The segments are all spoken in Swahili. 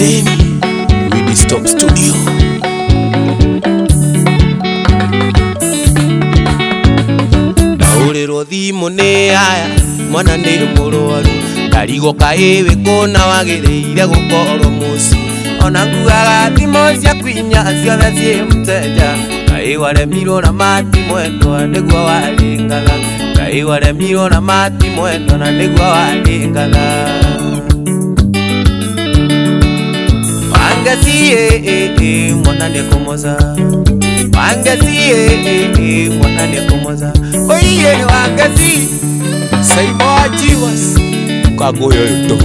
Jamie with the Stop Studio. Urero thimu ni aya mwana ni murwaru karigo kaiwe kona wagereire gukorwo muci ona ngugaga thimo cia kwinya ciothe cie muteja kai waremirwo na mati mwendwa niguo waringaga kai waremirwo na mati mwendwa na niguo waringaga wangeci mwana ni kumoza wangeci mwana ni kumoza oiye wangeci saimo ajiwas kagoyo yuto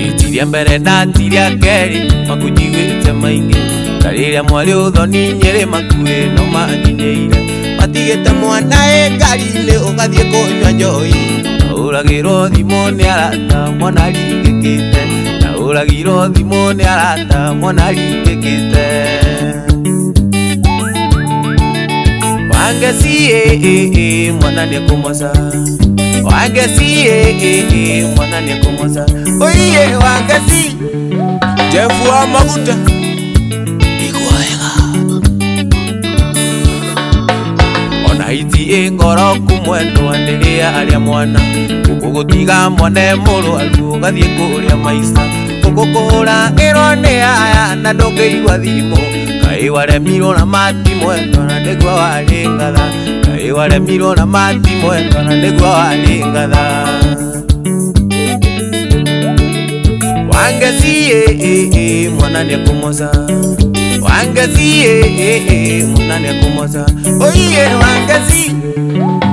itiria mbere na tiria keri makujigwite maingi kariria mwari uthoni nyeri makue no manginyeire matigite mwana ngari-ini ugathie kunywa njoi uragirwo thimu ni arata mwana ringikite uragirwo thimu ni arata mwana ringikite wangeci mwana ni kumoza wangeci mwana ni kumoza oiye wangeci Jefu wa maguta iguaega ona iti ngoro kumwendwa ndiria aria mwana gugutiga mwane murwaru ugathie kuria maisa gukukura ngiro ni aya na ndungiigua thimu kai waremirwo na mati mwendwa na niguo waringatha kai waremirwo na mati mwendwa na niguo waringatha wangeci mwana ni kumoza wangeci mwana ni kumoza oiye wangeci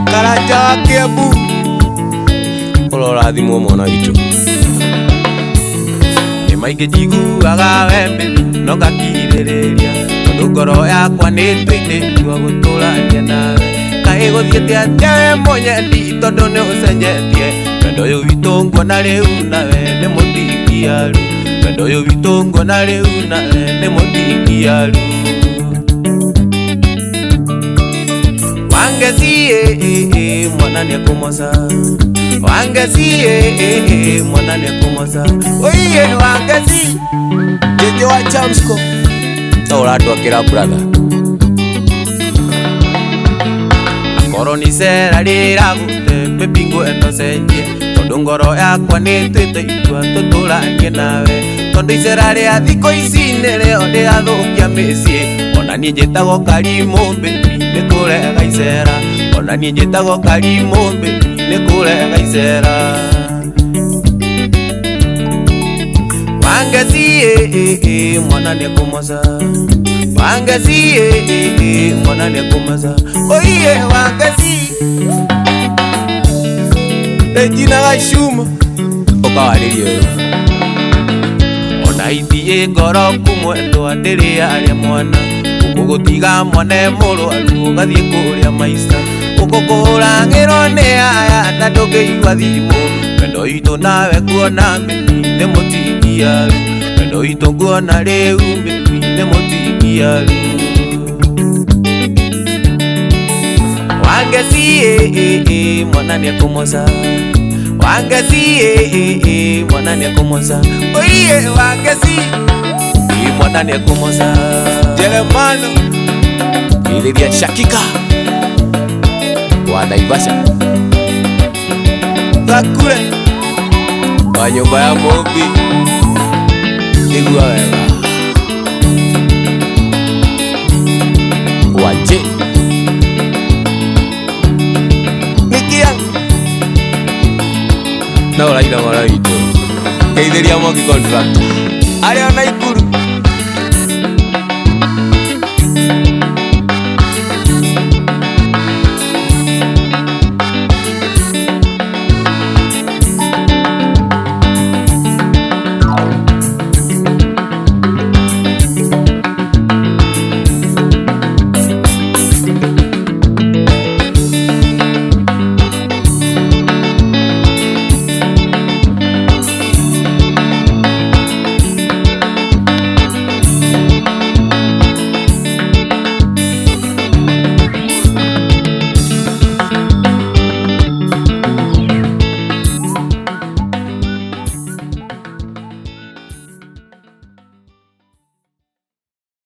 karaja Kiambu urora thimu mwana witu ni maingi njiguaga wembe no ngakirĩrĩria tondu ngoro yakwa nĩ twĩnĩtio gũtũrania nawe kaĩ gũthiĩte atĩa we mũnyendi tondu nĩ ũcenjetie wendo ũyũ witũ nguona rĩu nawe nĩ mũtingiaru wendo ũyũ witũ nguona rĩu nawe nĩ mũtingiaru wangeci mwana nĩ kũmoza wangeci mwana nĩ kũmoza oiye wangeci jeje wa Chamsco uratwakira brother akoro ni cera riragute mepingo eno cenjie tondu ngoro yakwa nĩ twĩte itua tũtũranie nawe tondu icera rĩa thikũ ici nĩrĩo rĩathukia mĩciĩ ona niĩ njĩtagwo Karimũ baby nĩ kũrega icera ona niĩ njĩtagwo Karimũ baby nĩ kũrega icera wangeci mwana ni kumoza wangeci mwana ni kumoza oiye wangeci Regina Gachuma ukawaririo ona ithi ngoro kumwendwa ndiria aria mwana gugutiga mwane murwaru ugathie kuria maisa gukukura ngiro ni aya na ndungiigua thimu wendo itu nawe kuona mimi nĩ mũtingiaru wendo itu nguona rĩu mimi nĩ mũtingiaru wangeci mwana nĩ kũmoza wangeci mwana nĩ kũmoza oiye wangeci mwana nĩ kũmoza Jeremano iliria Shakika wa Naivasha Gakure wa nyumba ya Mobi igua wega waje nikia na uraira mara witu keithiria Mogi contract aria ona ikuru